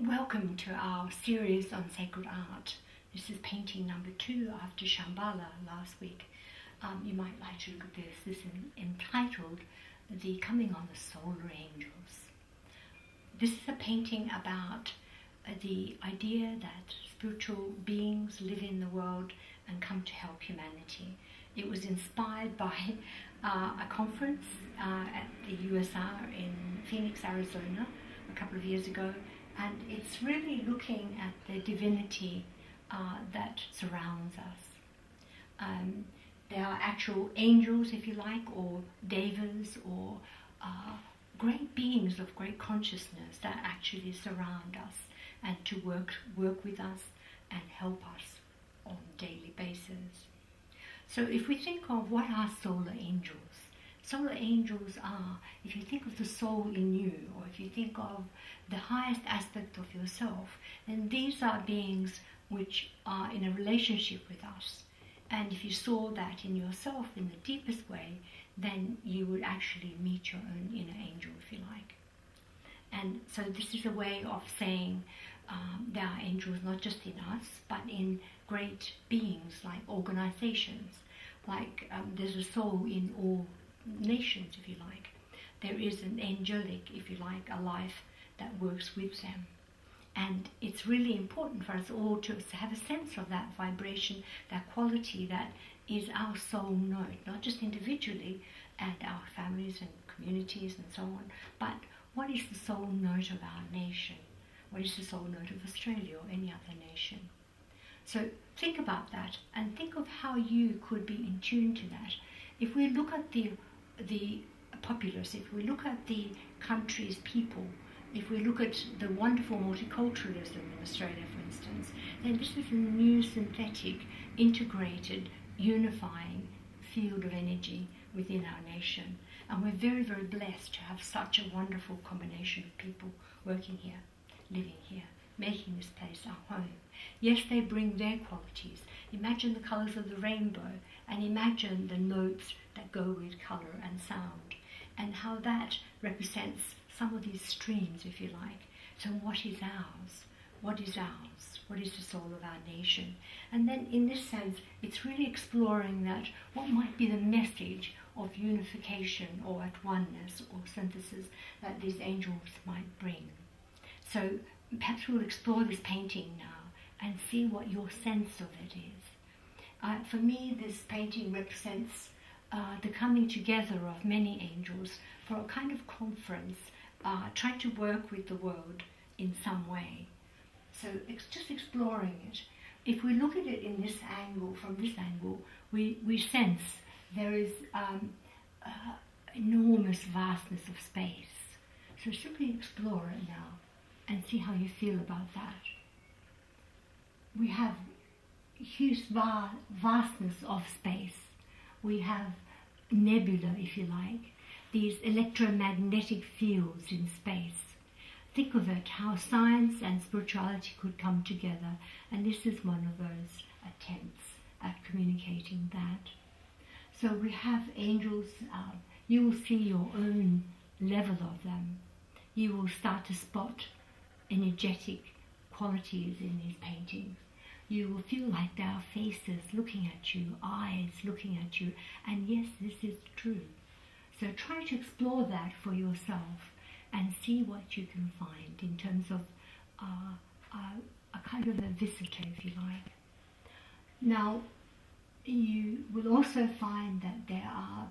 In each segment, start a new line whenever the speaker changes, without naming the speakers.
Welcome to our series on sacred art. This is painting number 2 after Shambhala last week. You might like to look at this. This is entitled The Coming on the Solar Angels. This is a painting about the idea that spiritual beings live in the world and come to help humanity. It was inspired by a conference at the USR in Phoenix, Arizona a couple of years ago. And it's really looking at the divinity that surrounds us. There are actual angels, if you like, or devas, or great beings of great consciousness that actually surround us and to work with us and help us on a daily basis. So if we think of what are solar angels are, if you think of the soul in you, or if you think of the highest aspect of yourself, then these are beings which are in a relationship with us. And if you saw that in yourself in the deepest way, then you would actually meet your own inner angel, if you like. And so this is a way of saying there are angels not just in us, but in great beings like organizations. Like there's a soul in all nations, if you like. There is an angelic, if you like, a life that works with them. And it's really important for us all to have a sense of that vibration, that quality that is our soul note, not just individually and our families and communities and so on, but what is the soul note of our nation? What is the soul note of Australia or any other nation? So think about that and think of how you could be in tune to that. If we look at the populace, if we look at the country's people, if we look at the wonderful multiculturalism in Australia, for instance, then this is a new synthetic, integrated, unifying field of energy within our nation. And we're very, very blessed to have such a wonderful combination of people working here, living here, making this place our home. Yes, they bring their qualities. Imagine the colours of the rainbow and imagine the notes that go with colour and sound and how that represents some of these streams, if you like. So what is ours? What is ours? What is the soul of our nation? And then in this sense, it's really exploring that what might be the message of unification or at oneness or synthesis that these angels might bring. So perhaps we'll explore this painting now and see what your sense of it is. For me, this painting represents the coming together of many angels for a kind of conference, trying to work with the world in some way. So it's just exploring it. If we look at it in this angle, from this angle, we sense there is enormous vastness of space. So simply explore it now and see how you feel about that. We have huge vastness of space. We have nebula, if you like, these electromagnetic fields in space. Think of it, how science and spirituality could come together, and this is one of those attempts at communicating that. So we have angels, you will see your own level of them. You will start to spot energetic qualities in these paintings. You will feel like there are faces looking at you, eyes looking at you, and yes, this is true. So try to explore that for yourself and see what you can find in terms of a kind of a visitor, if you like. Now, you will also find that there are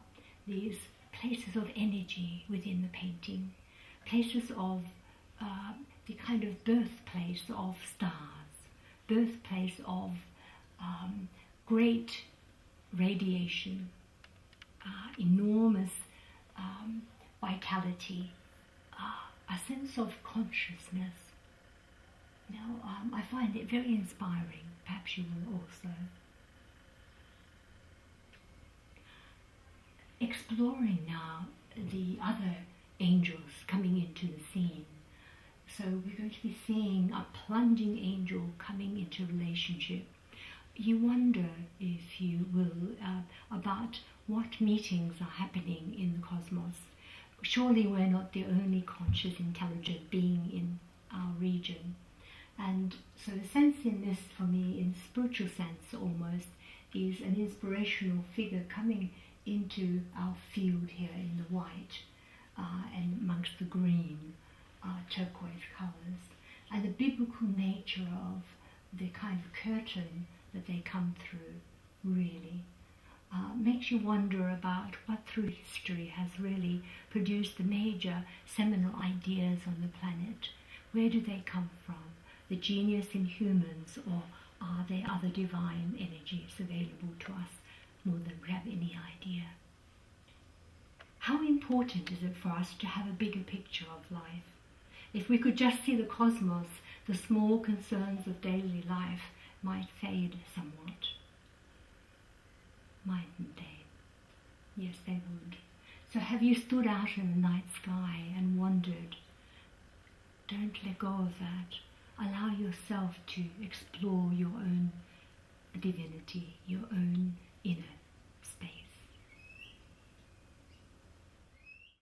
these places of energy within the painting, places of the kind of birthplace of stars, birthplace of great radiation, enormous vitality, a sense of consciousness. Now, I find it very inspiring. Perhaps you will also. Exploring now the other angels coming into the scene. So we're going to be seeing a plunging angel coming into relationship. You wonder, if you will, about what meetings are happening in the cosmos. Surely we're not the only conscious, intelligent being in our region. region. And so the sense in this, for me, in spiritual sense almost, is an inspirational figure coming into our field here in the white and amongst the green, turquoise colours, and the biblical nature of the kind of curtain that they come through really makes you wonder about what through history has really produced the major seminal ideas on the planet. Where do they come from? The genius in humans, or are there other divine energies available to us more than we have any idea? How important is it for us to have a bigger picture of life? If we could just see the cosmos, the small concerns of daily life might fade somewhat. Mightn't they? Yes, they would. So have you stood out in the night sky and wondered? Don't let go of that. Allow yourself to explore your own divinity, your own